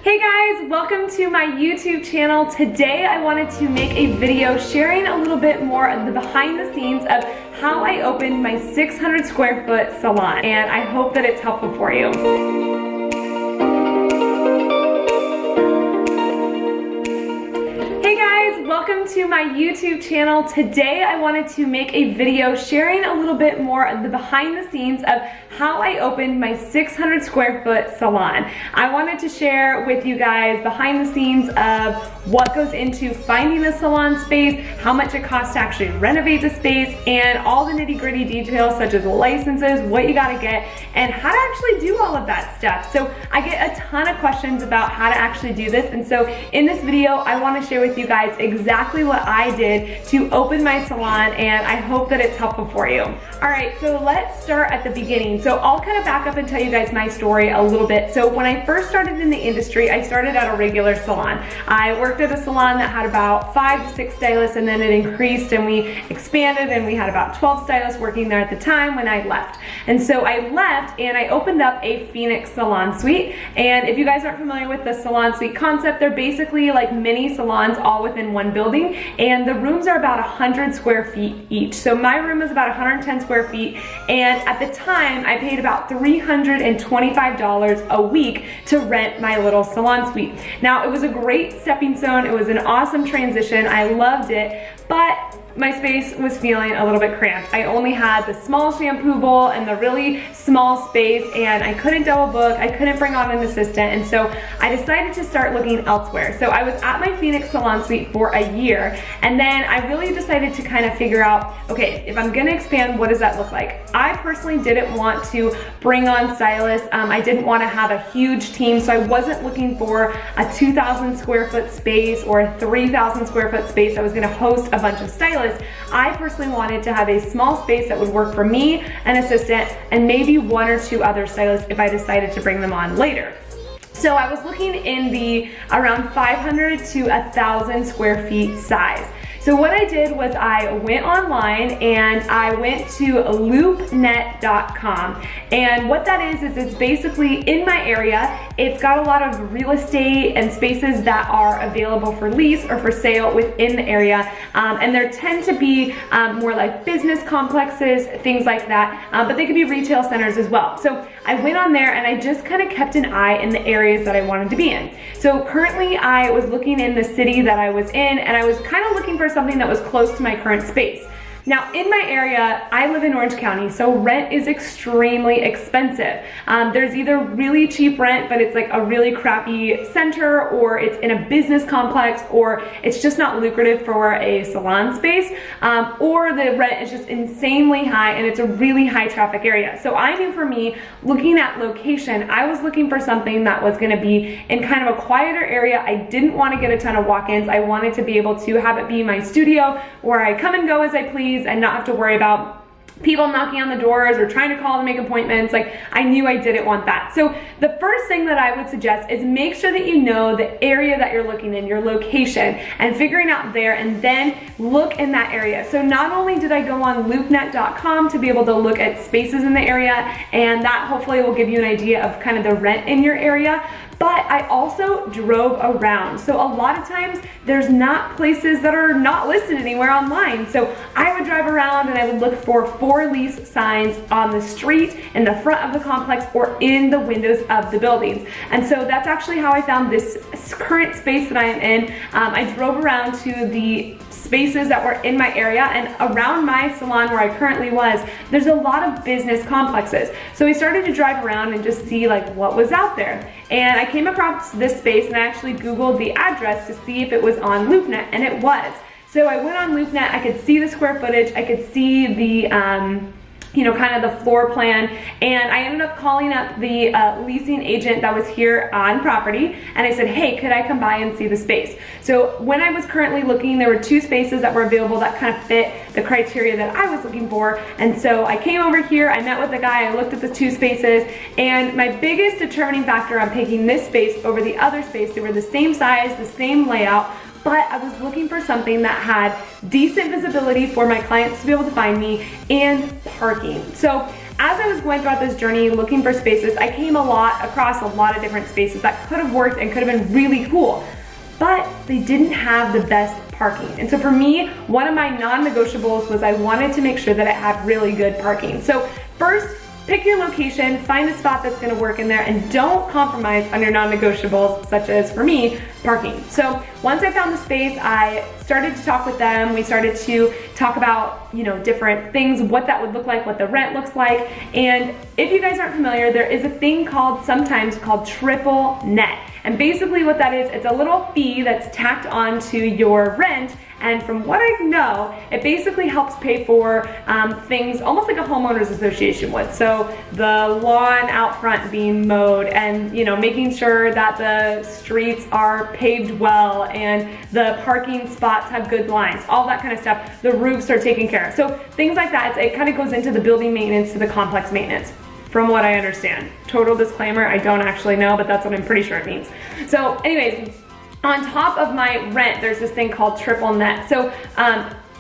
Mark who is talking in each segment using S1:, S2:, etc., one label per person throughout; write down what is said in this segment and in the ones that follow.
S1: Hey guys, welcome to my YouTube channel. Today I wanted to make a video sharing a little bit more of the behind the scenes of how I opened my 600 square foot salon, and I hope that it's helpful for you. Welcome to my YouTube channel. Today I wanted to make a video sharing a little bit more of the behind the scenes of how I opened my 600 square foot salon. I wanted to share with you guys behind the scenes of what goes into finding a salon space, how much it costs to actually renovate the space, and all the nitty-gritty details such as licenses, what you gotta get, and how to actually do all of that stuff. So I get a ton of questions about how to actually do this, and so in this video I want to share with you guys exactly what I did to open my salon, and I hope that it's helpful for you. Alright, so let's start at the beginning. So I'll kind of back up and tell you guys my story a little bit. So when I first started in the industry, I started at a regular salon. I worked at a salon that had about 5 to 6 stylists, and then it increased and we expanded and we had about 12 stylists working there at the time when I left. And so I left and I opened up a Phoenix salon suite. And if you guys aren't familiar with the salon suite concept, they're basically like mini salons all within one building, and the rooms are about 100 square feet each. So my room is about 110 square feet, and at the time I paid about $325 a week to rent my little salon suite. Now it was a great stepping stone, it was an awesome transition, I loved it, but my space was feeling a little bit cramped. I only had the small shampoo bowl and the really small space, and I couldn't double book, I couldn't bring on an assistant, and so I decided to start looking elsewhere. So I was at my Phoenix salon suite for a year, and then I really decided to kind of figure out, okay, if I'm gonna expand, what does that look like? I personally didn't want to bring on stylists. I didn't want to have a huge team, so I wasn't looking for a 2,000 square foot space or a 3,000 square foot space that was gonna host a bunch of stylists. I personally wanted to have a small space that would work for me, an assistant, and maybe 1 or 2 other stylists if I decided to bring them on later. So I was looking in the around 500 to 1,000 square feet size. So what I did was I went online and I went to loopnet.com, and what that is it's basically in my area. It's got a lot of real estate and spaces that are available for lease or for sale within the area, and there tend to be more like business complexes, things like that, but they could be retail centers as well. So I went on there and I just kind of kept an eye in the areas that I wanted to be in. So currently I was looking in the city that I was in, and I was kind of looking for something that was close to my current space. Now in my area, I live in Orange County, so rent is extremely expensive. There's either really cheap rent, but it's like a really crappy center, or it's in a business complex, or it's just not lucrative for a salon space, or the rent is just insanely high and it's a really high traffic area. So I knew for me, looking at location, I was looking for something that was gonna be in kind of a quieter area. I didn't wanna get a ton of walk-ins. I wanted to be able to have it be my studio where I come and go as I please and not have to worry about people knocking on the doors or trying to call to make appointments. Like, I knew I didn't want that. So the first thing that I would suggest is make sure that you know the area that you're looking in, your location, and figuring out there, and then look in that area. So not only did I go on loopnet.com to be able to look at spaces in the area, and that hopefully will give you an idea of kind of the rent in your area, but I also drove around. So a lot of times there's not places that are not listed anywhere online. So I would drive around and I would look for for lease signs on the street, in the front of the complex, or in the windows of the buildings. And so that's actually how I found this current space that I am in. I drove around to the spaces that were in my area, and around my salon where I currently was, there's a lot of business complexes. So I started to drive around and just see like what was out there. And I came across this space and I actually Googled the address to see if it was on LoopNet, and it was. So I went on LoopNet, I could see the square footage, I could see the kind of the floor plan, and I ended up calling up the leasing agent that was here on property, and I said, hey, could I come by and see the space? So when I was currently looking, there were 2 spaces that were available that kind of fit the criteria that I was looking for, and so I came over here, I met with the guy, I looked at the 2 spaces, and my biggest determining factor on picking this space over the other space, they were the same size, the same layout, but I was looking for something that had decent visibility for my clients to be able to find me, and parking. So as I was going throughout this journey looking for spaces, I came across a lot of different spaces that could have worked and could have been really cool, but they didn't have the best parking. And so for me, one of my non-negotiables was I wanted to make sure that it had really good parking. So first, pick your location, find a spot that's gonna work in there, and don't compromise on your non-negotiables, such as, for me, parking. So once I found the space, I started to talk with them. We started to talk about, you know, different things, what that would look like, what the rent looks like. And if you guys aren't familiar, there is a thing sometimes called triple net. And basically what that is, it's a little fee that's tacked onto your rent. And from what I know, it basically helps pay for things almost like a homeowners association would. So the lawn out front being mowed, and, you know, making sure that the streets are paved well and the parking spots have good lines, all that kind of stuff. The roofs are taken care of. So things like that, it kind of goes into the building maintenance to the complex maintenance, from what I understand. Total disclaimer, I don't actually know, but that's what I'm pretty sure it means. So anyways, on top of my rent, there's this thing called triple net. So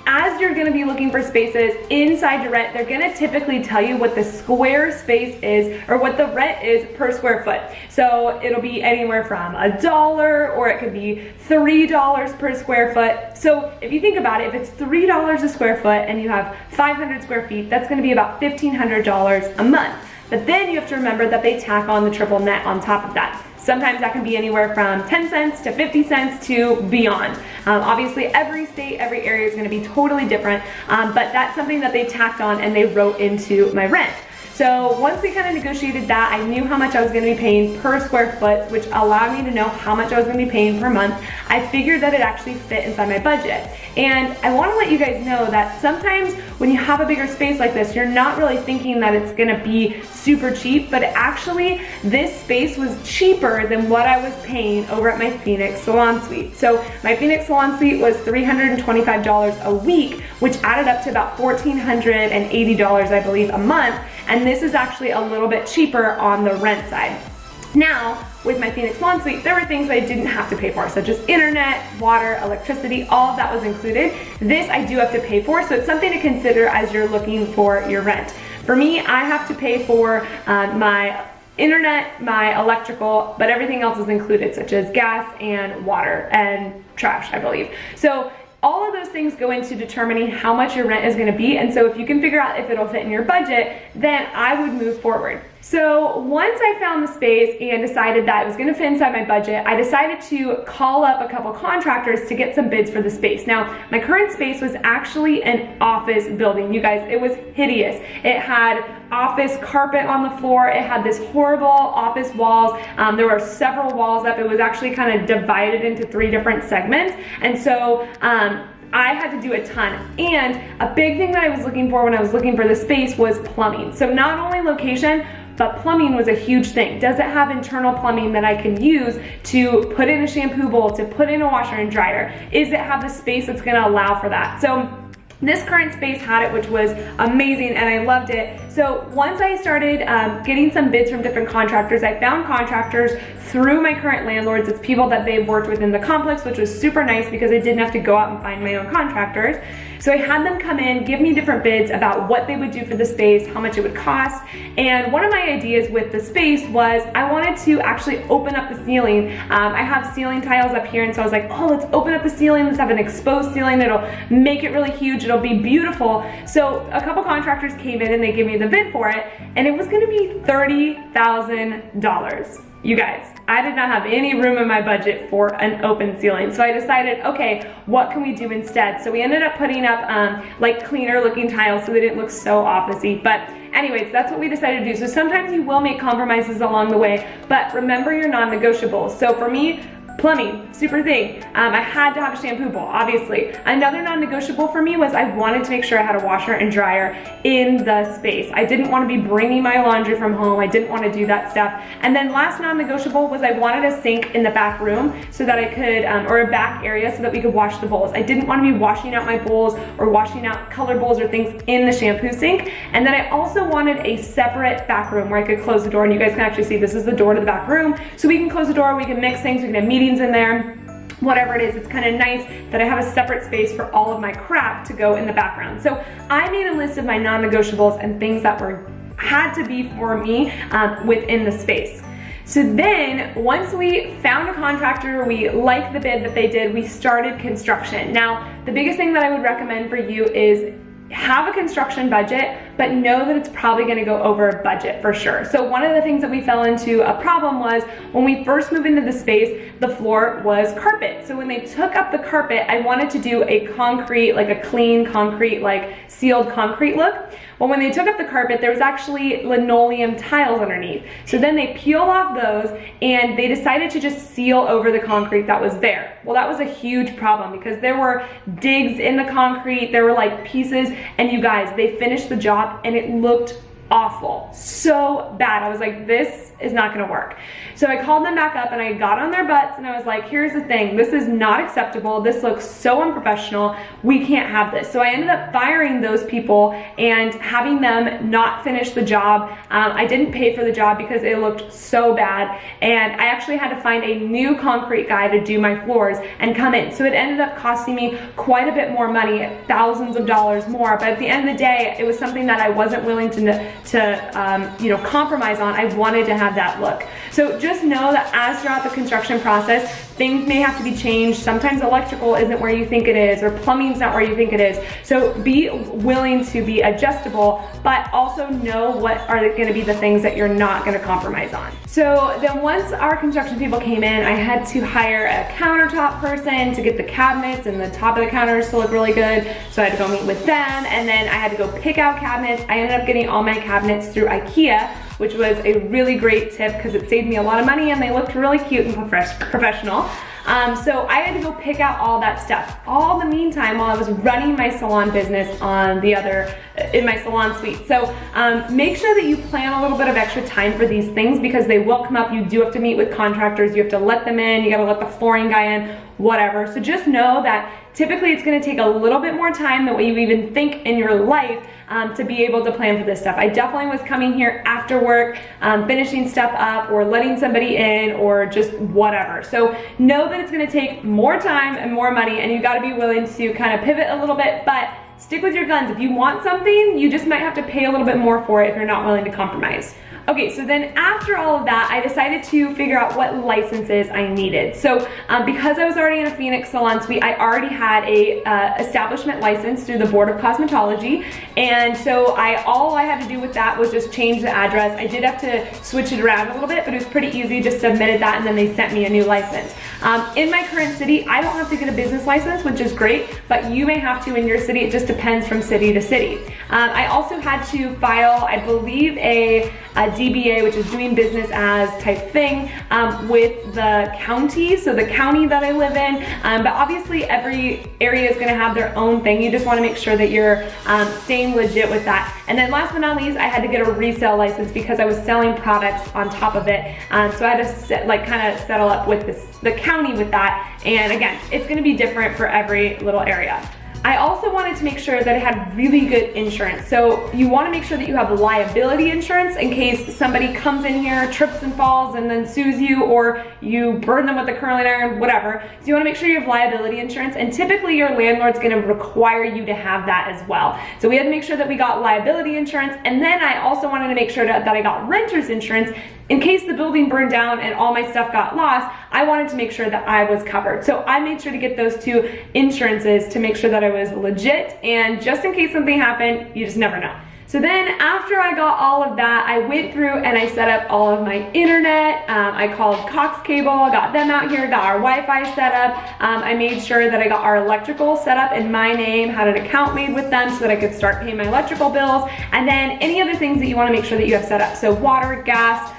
S1: as you're gonna be looking for spaces inside your rent, they're gonna typically tell you what the square space is, or what the rent is per square foot. So it'll be anywhere from $1, or it could be $3 per square foot. So if you think about it, if it's $3 a square foot and you have 500 square feet, that's gonna be about $1,500 a month. But then you have to remember that they tack on the triple net on top of that. Sometimes that can be anywhere from 10 cents to 50 cents to beyond. Obviously every state, every area is gonna be totally different, but that's something that they tacked on and they wrote into my rent. So once we kind of negotiated that, I knew how much I was gonna be paying per square foot, which allowed me to know how much I was gonna be paying per month. I figured that it actually fit inside my budget. And I wanna let you guys know that sometimes when you have a bigger space like this, you're not really thinking that it's gonna be super cheap, but actually this space was cheaper than what I was paying over at my Phoenix Salon Suite. So my Phoenix Salon Suite was $325 a week, which added up to about $1,480, I believe, a month. And this is actually a little bit cheaper on the rent side. Now, with my Phoenix Salon Suite, there were things I didn't have to pay for, such as internet, water, electricity, all of that was included. This I do have to pay for, so it's something to consider as you're looking for your rent. For me, I have to pay for my internet, my electrical, but everything else is included, such as gas and water and trash, I believe. So all of those things go into determining how much your rent is gonna be, and so if you can figure out if it'll fit in your budget, then I would move forward. So once I found the space and decided that it was gonna fit inside my budget, I decided to call up a couple contractors to get some bids for the space. Now, my current space was actually an office building. You guys, it was hideous. It had office carpet on the floor. It had this horrible office walls. There were several walls up. It was actually kind of divided into 3 different segments. And so I had to do a ton. And a big thing that I was looking for when I was looking for the space was plumbing. So not only location, but plumbing was a huge thing. Does it have internal plumbing that I can use to put in a shampoo bowl, to put in a washer and dryer? Is it have the space that's gonna allow for that? So this current space had it, which was amazing, and I loved it. So once I started getting some bids from different contractors, I found contractors through my current landlords. It's people that they've worked with in the complex, which was super nice because I didn't have to go out and find my own contractors. So I had them come in, give me different bids about what they would do for the space, how much it would cost. And one of my ideas with the space was I wanted to actually open up the ceiling. I have ceiling tiles up here, and so I was like, oh, let's open up the ceiling. Let's have an exposed ceiling. It'll make it really huge. It'll be beautiful. So a couple contractors came in and they gave me the bid for it, and it was gonna be $30,000. You guys, I did not have any room in my budget for an open ceiling. So I decided, okay, what can we do instead? So we ended up putting up like cleaner looking tiles so they didn't look so officey. But anyways, that's what we decided to do. So sometimes you will make compromises along the way, but remember your non-negotiables. So for me, plumbing, super thing. I had to have a shampoo bowl, obviously. Another non-negotiable for me was I wanted to make sure I had a washer and dryer in the space. I didn't want to be bringing my laundry from home. I didn't want to do that stuff. And then last non-negotiable was I wanted a sink in the back room so that I could, or a back area so that we could wash the bowls. I didn't want to be washing out my bowls or washing out color bowls or things in the shampoo sink. And then I also wanted a separate back room where I could close the door, and you guys can actually see this is the door to the back room. So we can close the door, we can mix things, we can have meetings in there, whatever it is. It's kind of nice that I have a separate space for all of my crap to go in the background. So I made a list of my non-negotiables and things that were had to be for me within the space. So then, once we found a contractor, we liked the bid that they did, we started construction. Now, the biggest thing that I would recommend for you is have a construction budget, but know that it's probably gonna go over budget for sure. So one of the things that we fell into a problem was when we first moved into the space, the floor was carpet. So when they took up the carpet, I wanted to do a concrete, like a clean concrete, like sealed concrete look. Well, when they took up the carpet, there was actually linoleum tiles underneath. So then they peeled off those and they decided to just seal over the concrete that was there. Well, that was a huge problem because there were digs in the concrete, there were like pieces, and you guys, they finished the job and it looked awful, so bad. I was like, this is not gonna work. So I called them back up and I got on their butts and I was like, here's the thing, this is not acceptable, this looks so unprofessional, we can't have this. So I ended up firing those people and having them not finish the job. I didn't pay for the job because it looked so bad, and I actually had to find a new concrete guy to do my floors and come in. So it ended up costing me quite a bit more money, thousands of dollars more, but at the end of the day, it was something that I wasn't willing to compromise on. I wanted to have that look. So just know that as throughout the construction process, things may have to be changed. Sometimes electrical isn't where you think it is, or plumbing's not where you think it is. So be willing to be adjustable, but also know what are gonna be the things that you're not gonna compromise on. So then once our construction people came in, I had to hire a countertop person to get the cabinets and the top of the counters to look really good. So I had to go meet with them, and then I had to go pick out cabinets. I ended up getting all my cabinets through IKEA, which was a really great tip because it saved me a lot of money and they looked really cute and professional. So I had to go pick out all that stuff. All the meantime, while I was running my salon business in my salon suite. So make sure that you plan a little bit of extra time for these things because they will come up. You do have to meet with contractors. You have to let them in. You gotta let the flooring guy in, whatever. So just know that typically it's gonna take a little bit more time than what you even think in your life to be able to plan for this stuff. I definitely was coming here after work, finishing stuff up or letting somebody in or just whatever. So know that it's gonna take more time and more money, and you gotta be willing to kind of pivot a little bit, but stick with your guns. If you want something, you just might have to pay a little bit more for it if you're not willing to compromise. Okay, so then after all of that, I decided to figure out what licenses I needed. So because I was already in a Phoenix salon suite, I already had a establishment license through the Board of Cosmetology. And so all I had to do with that was just change the address. I did have to switch it around a little bit, but it was pretty easy. Just submitted that and then they sent me a new license. In my current city, I don't have to get a business license, which is great, but you may have to in your city. It just depends from city to city. I also had to file, I believe, a DBA, which is doing business as type thing, with the county, so the county that I live in. But obviously every area is gonna have their own thing. You just wanna make sure that you're staying legit with that. And then last but not least, I had to get a resale license because I was selling products on top of it. So I had to kind of settle up with the county with that. And again, it's gonna be different for every little area. I also wanted to make sure that it had really good insurance. So you want to make sure that you have liability insurance in case somebody comes in here, trips and falls and then sues you, or you burn them with a curling iron, whatever. So you want to make sure you have liability insurance, and typically your landlord's going to require you to have that as well. So we had to make sure that we got liability insurance, and then I also wanted to make sure that I got renter's insurance in case the building burned down and all my stuff got lost. I wanted to make sure that I was covered. So I made sure to get those two insurances to make sure that I was legit, and just in case something happened, you just never know. So then after I got all of that, I went through and I set up all of my internet. I called Cox Cable, got them out here, got our Wi-Fi set up. I made sure that I got our electrical set up in my name, had an account made with them so that I could start paying my electrical bills, and then any other things that you want to make sure that you have set up. So water, gas,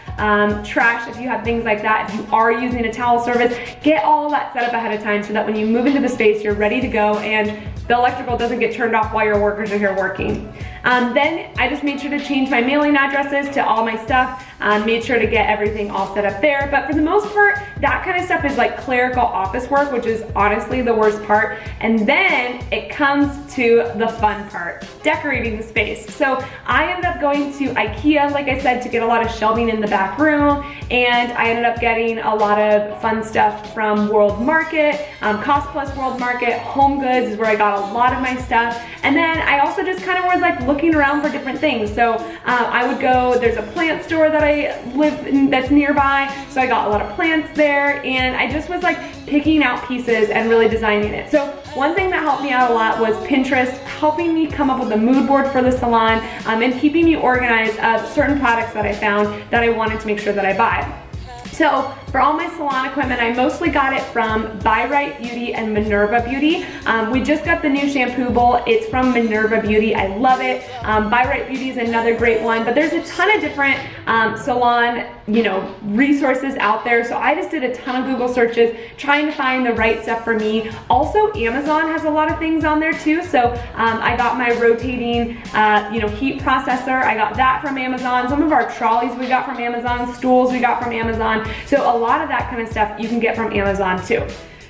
S1: trash, if you have things like that. If you are using a towel service, get all that set up ahead of time so that when you move into the space, you're ready to go and the electrical doesn't get turned off while your workers are here working. Then I just made sure to change my mailing addresses to all my stuff. made sure to get everything all set up there. But for the most part, that kind of stuff is like clerical office work, which is honestly the worst part. And then it comes to the fun part, decorating the space. So I ended up going to IKEA, like I said, to get a lot of shelving in the back room. And I ended up getting a lot of fun stuff from World Market, Cost Plus World Market. Home Goods is where I got a lot of my stuff. And then I also just kind of was like looking around for different things. So I would go, there's a plant store that I live in that's nearby. So I got a lot of plants there, and I just was like picking out pieces and really designing it. So one thing that helped me out a lot was Pinterest, helping me come up with a mood board for the salon, and keeping me organized of certain products that I found that I wanted to make sure that I buy. So for all my salon equipment, I mostly got it from Buy Right Beauty and Minerva Beauty. We just got the new shampoo bowl. It's from Minerva Beauty. I love it. Buy Right Beauty is another great one, but there's a ton of different salon, resources out there. So I just did a ton of Google searches trying to find the right stuff for me. Also, Amazon has a lot of things on there too. So I got my rotating, heat processor. I got that from Amazon. Some of our trolleys we got from Amazon, stools we got from Amazon. So a lot of that kind of stuff you can get from Amazon too.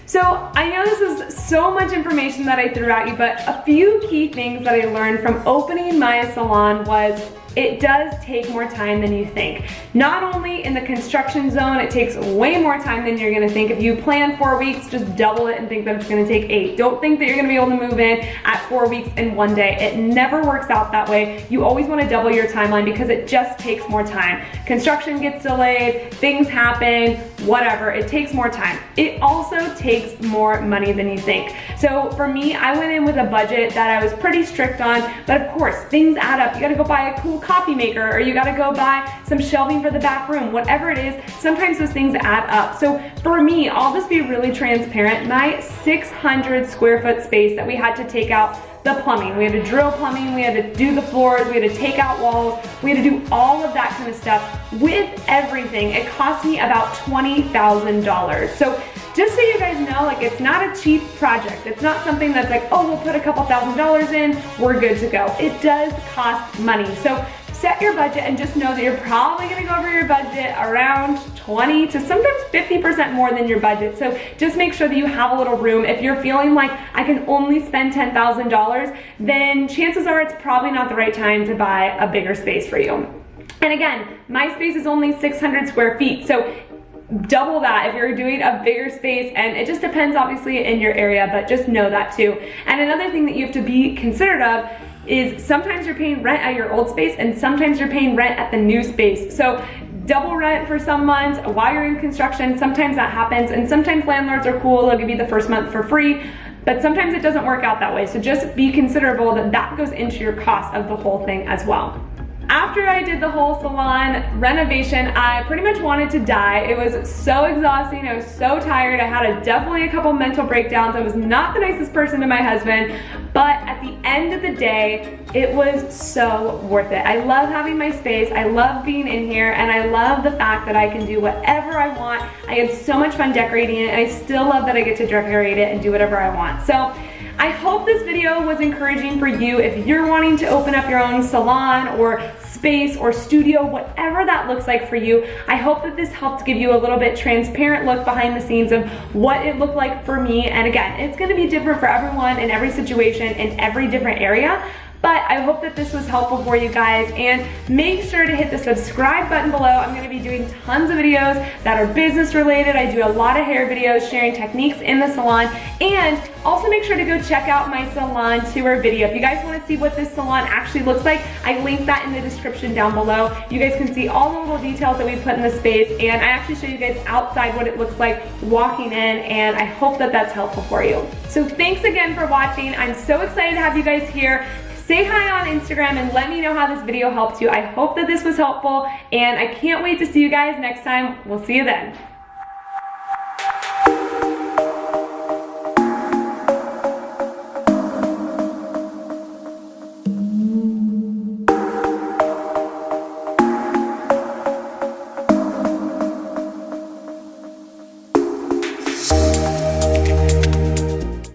S1: So I know this is so much information that I threw at you, but a few key things that I learned from opening my salon was it does take more time than you think. Not only in the construction zone, it takes way more time than you're gonna think. If you plan 4 weeks, just double it and think that it's gonna take 8. Don't think that you're gonna be able to move in at 4 weeks in one day. It never works out that way. You always wanna double your timeline because it just takes more time. Construction gets delayed, things happen, whatever, it takes more time. It also takes more money than you think. So for me, I went in with a budget that I was pretty strict on, but of course, things add up. You gotta go buy a cool coffee maker, or you gotta go buy some shelving for the back room, whatever it is, sometimes those things add up. So for me, I'll just be really transparent. My 600 square foot space that we had to take out the plumbing, we had to drill plumbing, we had to do the floors, we had to take out walls, we had to do all of that kind of stuff. With everything, it cost me about $20,000. So just so you guys know, like, it's not a cheap project. It's not something that's like, oh, we'll put a couple $1,000s in, we're good to go. It does cost money. So set your budget and just know that you're probably gonna go over your budget around 20 to sometimes 50% more than your budget. So just make sure that you have a little room. If you're feeling like I can only spend $10,000, then chances are it's probably not the right time to buy a bigger space for you. And again, my space is only 600 square feet. So double that if you're doing a bigger space, and it just depends obviously in your area, but just know that too. And another thing that you have to be considerate of is sometimes you're paying rent at your old space and sometimes you're paying rent at the new space. So double rent for some months while you're in construction, sometimes that happens, and sometimes landlords are cool, they'll give you the first month for free, but sometimes it doesn't work out that way. So just be considerable that that goes into your cost of the whole thing as well. After I did the whole salon renovation, I pretty much wanted to die. It was so exhausting, I was so tired. I had definitely a couple mental breakdowns. I was not the nicest person to my husband, but at the end of the day, it was so worth it. I love having my space, I love being in here, and I love the fact that I can do whatever I want. I had so much fun decorating it, and I still love that I get to decorate it and do whatever I want. So I hope this video was encouraging for you if you're wanting to open up your own salon or space or studio, whatever that looks like for you. I hope that this helped give you a little bit transparent look behind the scenes of what it looked like for me. And again, it's gonna be different for everyone in every situation in every different area. But I hope that this was helpful for you guys, and make sure to hit the subscribe button below. I'm gonna be doing tons of videos that are business related. I do a lot of hair videos sharing techniques in the salon, and also make sure to go check out my salon tour video. If you guys wanna see what this salon actually looks like, I linked that in the description down below. You guys can see all the little details that we put in the space, and I actually show you guys outside what it looks like walking in, and I hope that that's helpful for you. So thanks again for watching. I'm so excited to have you guys here. Say hi on Instagram and let me know how this video helped you. I hope that this was helpful, and I can't wait to see you guys next time. We'll see you then.